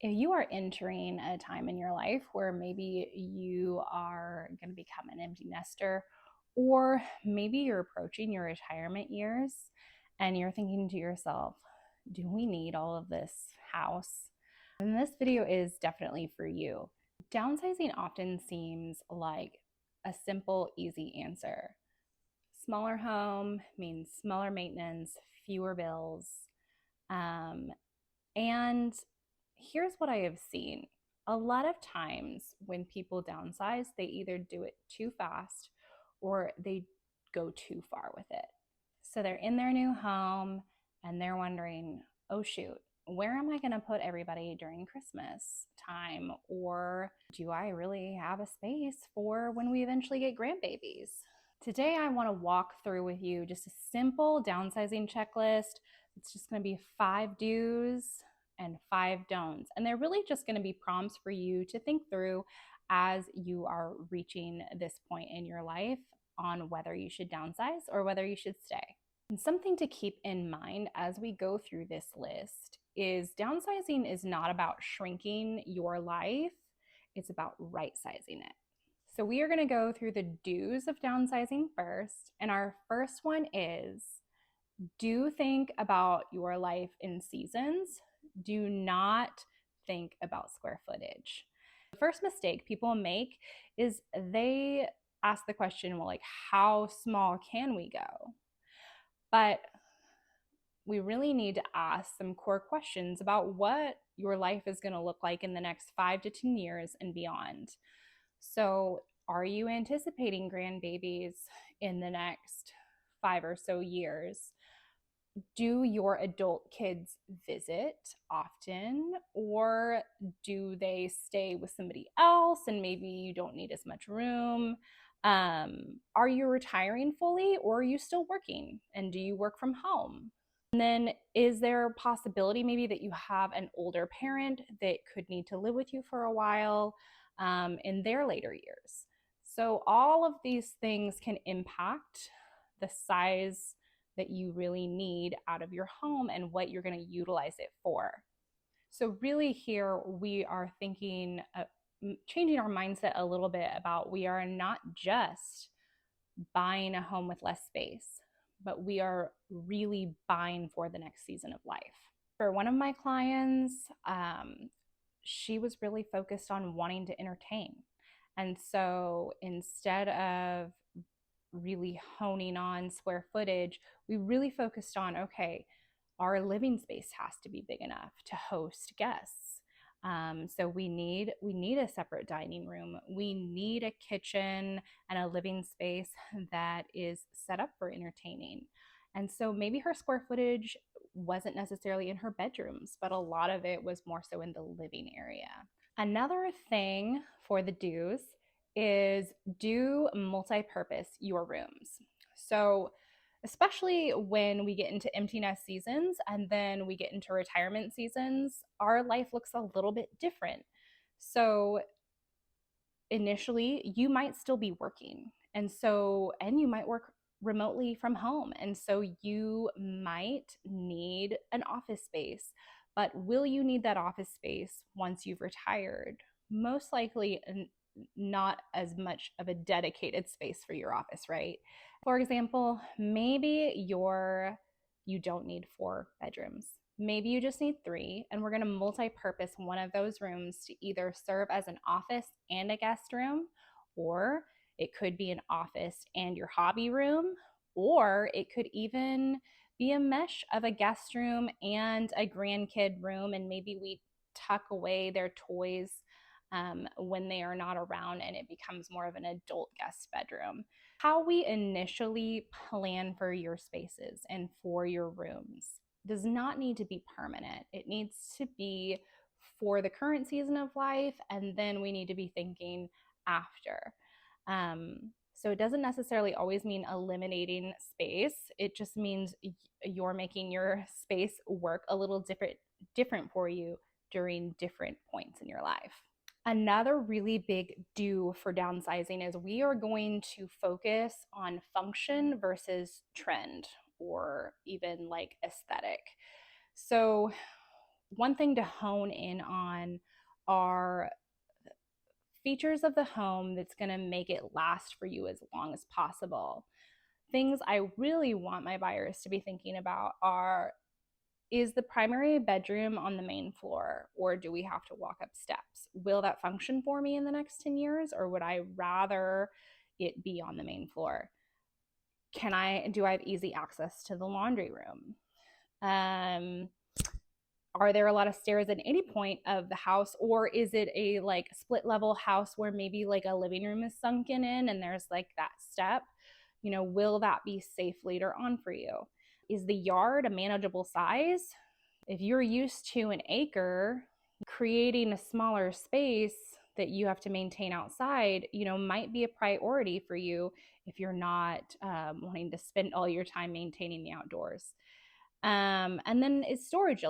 If you are entering a time in your life where maybe you are going to become an empty nester, or maybe you're approaching your retirement years and you're thinking to yourself, do we need all of this house? And this video is definitely for you. Downsizing often seems like a simple, easy answer. Smaller home means smaller maintenance, fewer bills. And here's what I have seen. A lot of times when people downsize, they either do it too fast or they go too far with it. So they're in their new home and they're wondering, oh shoot, where am I going to put everybody during Christmas time? Or do I really have a space for when we eventually get grandbabies? Today, I want to walk through with you just a simple downsizing checklist. It's just going to be 5 do's and 5 don'ts. And they're really just going to be prompts for you to think through as you are reaching this point in your life on whether you should downsize or whether you should stay. And something to keep in mind as we go through this list is downsizing is not about shrinking your life, it's about right sizing it. So we are going to go through the do's of downsizing first. And our first one is do think about your life in seasons. Do not think about square footage. The first mistake people make is they ask the question, well, like, how small can we go? But we really need to ask some core questions about what your life is going to look like in the next 5 to 10 years and beyond. So, are you anticipating grandbabies in the next 5 or so years? Do your adult kids visit often, or do they stay with somebody else and maybe you don't need as much room? Are you retiring fully, or are you still working? And do you work from home? And then is there a possibility maybe that you have an older parent that could need to live with you for a while in their later years? So all of these things can impact the size that you really need out of your home and what you're going to utilize it for. So really here we are thinking, changing our mindset a little bit about we are not just buying a home with less space, but we are really buying for the next season of life. For one of my clients, she was really focused on wanting to entertain. And so instead of really honing on square footage, we really focused on, okay, our living space has to be big enough to host guests. So we need a separate dining room. We need a kitchen and a living space that is set up for entertaining. And so maybe her square footage wasn't necessarily in her bedrooms, but a lot of it was more so in the living area. Another thing for the do's is do multi-purpose your rooms. So especially when we get into empty nest seasons and then we get into retirement seasons, our life looks a little bit different. So initially, you might still be working. And you might work remotely from home. And so you might need an office space. But will you need that office space once you've retired? Most likely not as much of a dedicated space for your office, right? For example, maybe you don't need 4 bedrooms. Maybe you just need 3, and we're going to multi-purpose one of those rooms to either serve as an office and a guest room, or it could be an office and your hobby room, or it could even be a mesh of a guest room and a grandkid room, and maybe we tuck away their toys when they are not around and it becomes more of an adult guest bedroom. How we initially plan for your spaces and for your rooms does not need to be permanent. It needs to be for the current season of life, and then we need to be thinking after. So it doesn't necessarily always mean eliminating space. It just means you're making your space work a little different for you during different points in your life. Another really big do for downsizing is we are going to focus on function versus trend or even like aesthetic. So one thing to hone in on are features of the home that's going to make it last for you as long as possible. Things I really want my buyers to be thinking about are, is the primary bedroom on the main floor, or do we have to walk up steps? Will that function for me in the next 10 years, or would I rather it be on the main floor? Do I have easy access to the laundry room? Are there a lot of stairs at any point of the house, or is it a like split level house where maybe like a living room is sunken in and there's like that step? Will that be safe later on for you? Is the yard a manageable size? If you're used to an acre, creating a smaller space that you have to maintain outside, might be a priority for you if you're not wanting to spend all your time maintaining the outdoors. And then is storage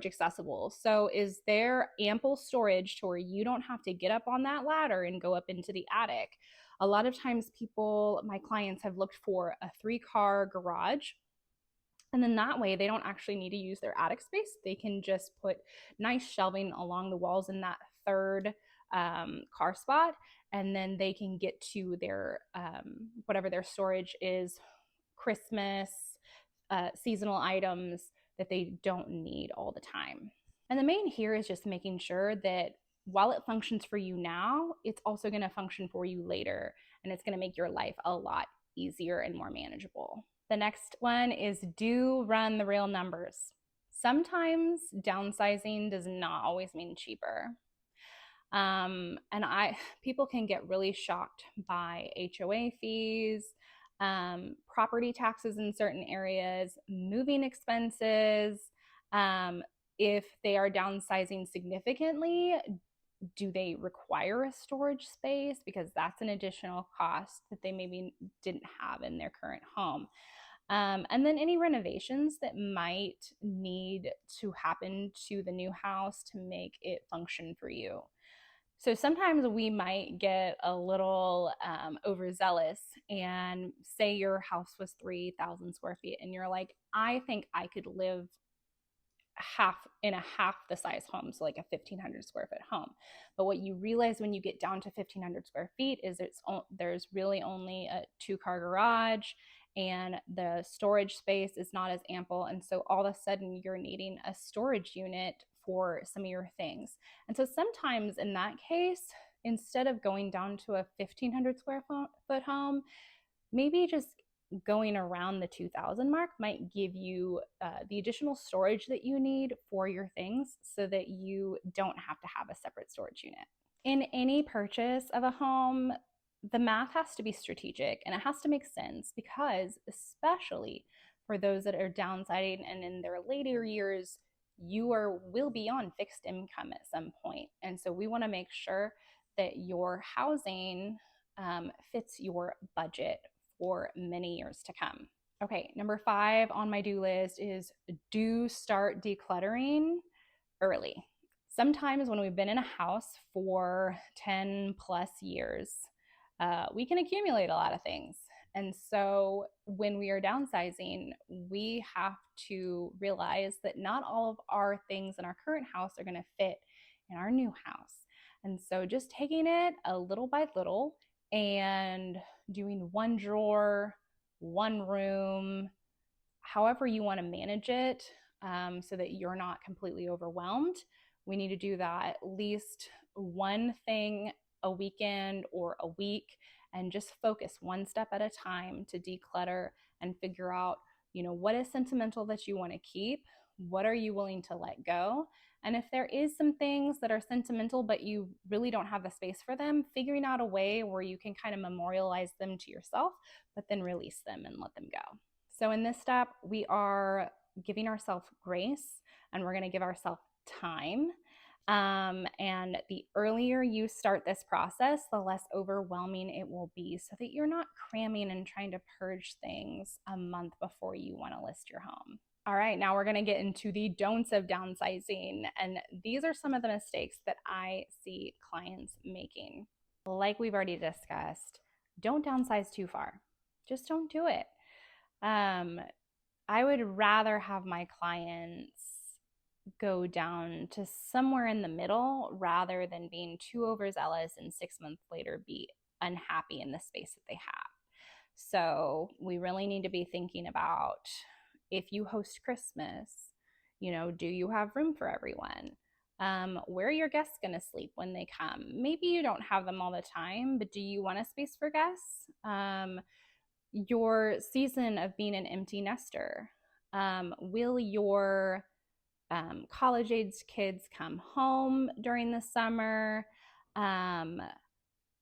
accessible? So is there ample storage to where you don't have to get up on that ladder and go up into the attic? A lot of times my clients have looked for a 3-car garage. And then that way they don't actually need to use their attic space. They can just put nice shelving along the walls in that third car spot. And then they can get to their, whatever their storage is, Christmas, seasonal items that they don't need all the time. And the main here is just making sure that while it functions for you now, it's also going to function for you later, and it's going to make your life a lot easier and more manageable. The next one is do run the real numbers. Sometimes downsizing does not always mean cheaper. And people can get really shocked by HOA fees, property taxes in certain areas, moving expenses. If they are downsizing significantly, do they require a storage space? Because that's an additional cost that they maybe didn't have in their current home. And then any renovations that might need to happen to the new house to make it function for you. So sometimes we might get a little overzealous and say your house was 3,000 square feet and you're like, I think I could live half the size home, so like a 1,500 square foot home. But what you realize when you get down to 1,500 square feet is there's really only a 2-car garage, and the storage space is not as ample. And so all of a sudden you're needing a storage unit for some of your things. And so sometimes in that case, instead of going down to a 1,500 square foot home, maybe just going around the 2,000 mark might give you the additional storage that you need for your things, so that you don't have to have a separate storage unit. In any purchase of a home, the math has to be strategic and it has to make sense, because especially for those that are downsizing and in their later years, you will be on fixed income at some point. And so we want to make sure that your housing fits your budget for many years to come. Okay, number 5 on my do list is do start decluttering early. Sometimes when we've been in a house for 10 plus years, we can accumulate a lot of things. And so when we are downsizing, we have to realize that not all of our things in our current house are going to fit in our new house. And so just taking it a little by little and doing one drawer, one room, however you want to manage it, so that you're not completely overwhelmed. We need to do that at least one thing a weekend or a week, and just focus one step at a time to declutter and figure out, what is sentimental that you want to keep? What are you willing to let go? And if there is some things that are sentimental, but you really don't have the space for them, figuring out a way where you can kind of memorialize them to yourself, but then release them and let them go. So in this step, we are giving ourselves grace, and we're going to give ourselves time. And the earlier you start this process, the less overwhelming it will be, so that you're not cramming and trying to purge things a month before you want to list your home. All right, now we're going to get into the don'ts of downsizing. And these are some of the mistakes that I see clients making. Like we've already discussed, don't downsize too far. Just don't do it. I would rather have my clients go down to somewhere in the middle rather than being too overzealous and 6 months later be unhappy in the space that they have. So we really need to be thinking about, if you host Christmas, do you have room for everyone? Where are your guests going to sleep when they come? Maybe you don't have them all the time, but do you want a space for guests? Your season of being an empty nester. Will your college age kids come home during the summer?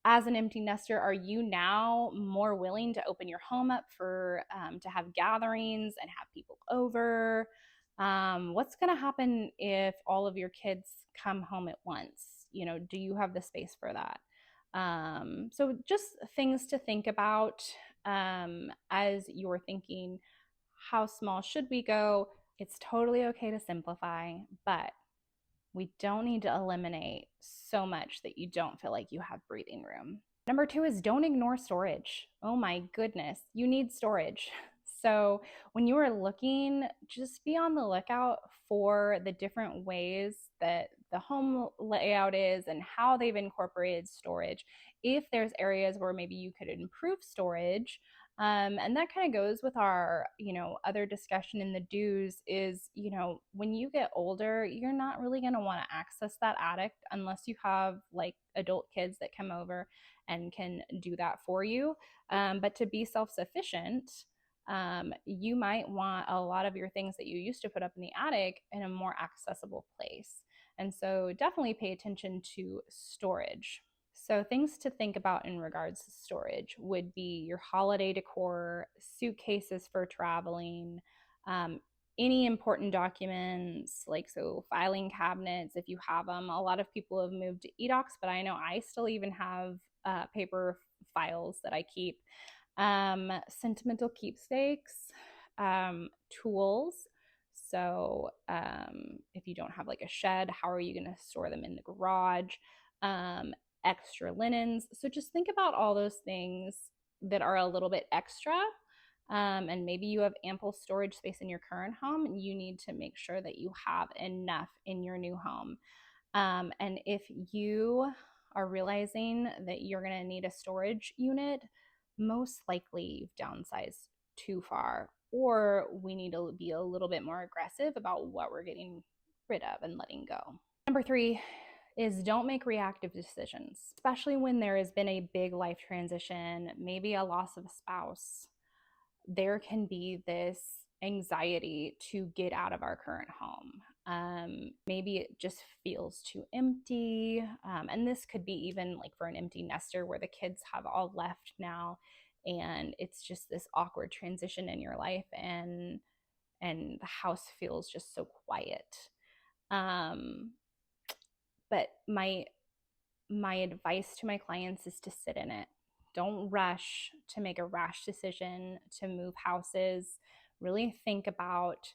As an empty nester, are you now more willing to open your home up for to have gatherings and have people over? What's going to happen if all of your kids come home at once? Do you have the space for that? So just things to think about as you're thinking, how small should we go? It's totally okay to simplify, but we don't need to eliminate so much that you don't feel like you have breathing room. Number 2 is don't ignore storage. Oh my goodness, you need storage. So when you are looking, just be on the lookout for the different ways that the home layout is and how they've incorporated storage. If there's areas where maybe you could improve storage, and that kind of goes with our, other discussion in the do's is, when you get older, you're not really going to want to access that attic unless you have like adult kids that come over and can do that for you. But to be self-sufficient, you might want a lot of your things that you used to put up in the attic in a more accessible place. And so definitely pay attention to storage. So things to think about in regards to storage would be your holiday decor, suitcases for traveling, any important documents, like so filing cabinets if you have them. A lot of people have moved to eDocs, but I know I still even have paper files that I keep. Sentimental keepsakes, tools. So if you don't have like a shed, how are you going to store them in the garage? Extra linens. So just think about all those things that are a little bit extra. And maybe you have ample storage space in your current home and you need to make sure that you have enough in your new home. And if you are realizing that you're going to need a storage unit, most likely you've downsized too far, or we need to be a little bit more aggressive about what we're getting rid of and letting go. Number 3 is don't make reactive decisions, especially when there has been a big life transition, maybe a loss of a spouse. There can be this anxiety to get out of our current home. Maybe it just feels too empty. And this could be even like for an empty nester where the kids have all left now and it's just this awkward transition in your life and the house feels just so quiet. But my advice to my clients is to sit in it. Don't rush to make a rash decision to move houses. Really think about,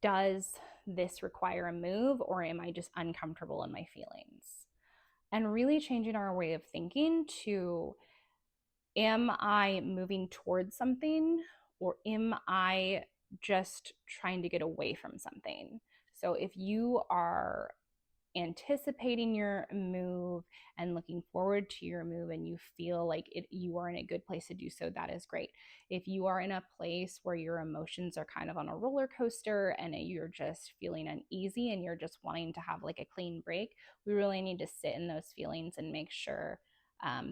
does this require a move or am I just uncomfortable in my feelings? And really changing our way of thinking to, am I moving towards something or am I just trying to get away from something? So if you are anticipating your move and looking forward to your move and you feel like you are in a good place to do so, that is great. If you are in a place where your emotions are kind of on a roller coaster and you're just feeling uneasy and you're just wanting to have like a clean break, we really need to sit in those feelings and make sure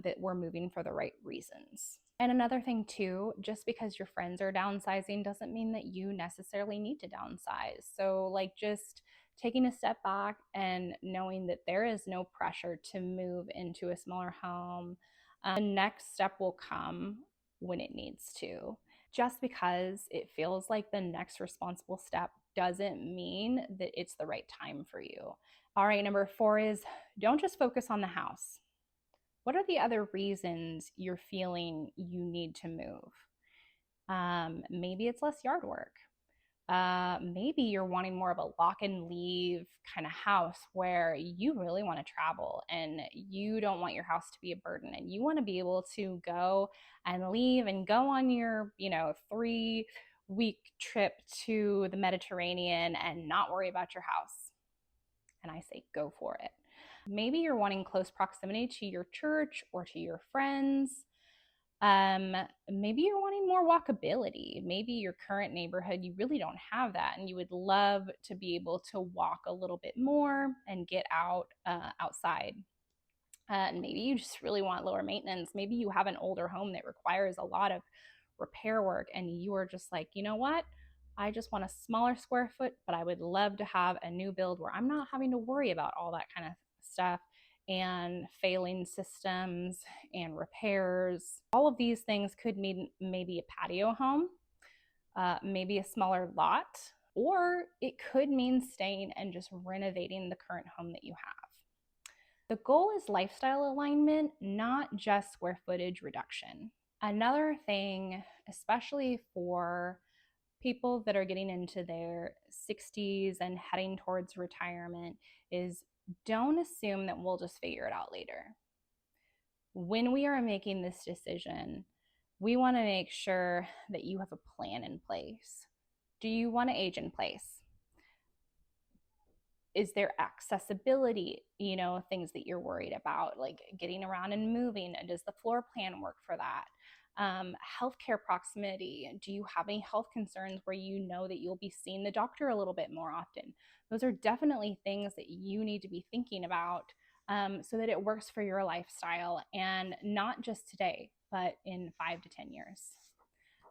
that we're moving for the right reasons. And another thing too, just because your friends are downsizing doesn't mean that you necessarily need to downsize. So like just taking a step back and knowing that there is no pressure to move into a smaller home. The next step will come when it needs to. Just because it feels like the next responsible step doesn't mean that it's the right time for you. All right, number 4 is don't just focus on the house. What are the other reasons you're feeling you need to move? Maybe it's less yard work. Maybe you're wanting more of a lock and leave kind of house where you really want to travel and you don't want your house to be a burden and you want to be able to go and leave and go on your, 3 week trip to the Mediterranean and not worry about your house? And I say, go for it. Maybe you're wanting close proximity to your church or to your friends. Maybe you're wanting more walkability. Maybe your current neighborhood, you really don't have that, and you would love to be able to walk a little bit more and get outside. And maybe you just really want lower maintenance. Maybe you have an older home that requires a lot of repair work, and you are just like, you know what? I just want a smaller square foot, but I would love to have a new build where I'm not having to worry about all that kind of stuff and failing systems and repairs. All of these things could mean maybe a patio home, maybe a smaller lot, or it could mean staying and just renovating the current home that you have. The goal is lifestyle alignment, not just square footage reduction. Another thing, especially for people that are getting into their 60s and heading towards retirement, is don't assume that we'll just figure it out later. When we are making this decision, we want to make sure that you have a plan in place. Do you want to age in place? Is there accessibility, things that you're worried about, like getting around and moving? Does the floor plan work for that? Healthcare proximity. Do you have any health concerns where you know that you'll be seeing the doctor a little bit more often? Those are definitely things that you need to be thinking about so that it works for your lifestyle, and not just today, but in 5 to 10 years.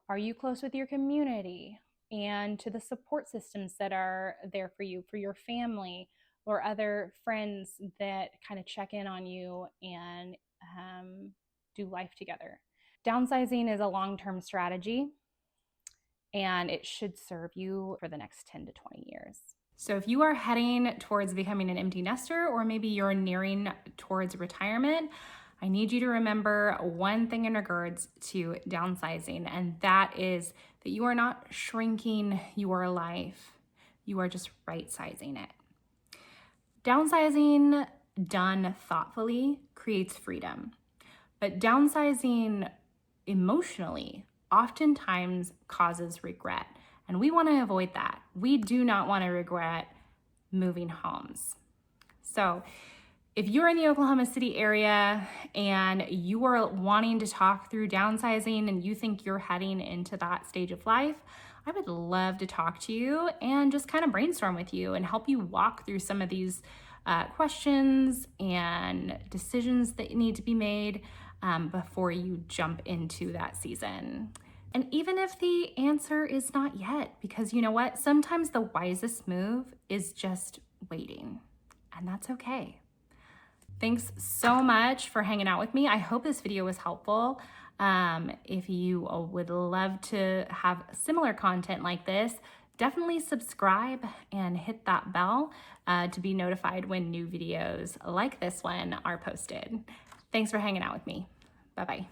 Are you close with your community and to the support systems that are there for you, for your family or other friends that kind of check in on you and do life together? Downsizing is a long-term strategy, and it should serve you for the next 10 to 20 years. So if you are heading towards becoming an empty nester, or maybe you're nearing towards retirement, I need you to remember one thing in regards to downsizing, and that is that you are not shrinking your life. You are just right-sizing it. Downsizing done thoughtfully creates freedom, but downsizing emotionally oftentimes causes regret, and we want to avoid that. We do not want to regret moving homes. So if you're in the Oklahoma City area and you are wanting to talk through downsizing and you think you're heading into that stage of life, I would love to talk to you and just kind of brainstorm with you and help you walk through some of these questions and decisions that need to be made before you jump into that season. And even if the answer is not yet, because you know what? Sometimes the wisest move is just waiting, and that's okay. Thanks so much for hanging out with me. I hope this video was helpful. If you would love to have similar content like this, definitely subscribe and hit that bell to be notified when new videos like this one are posted. Thanks for hanging out with me. Bye-bye.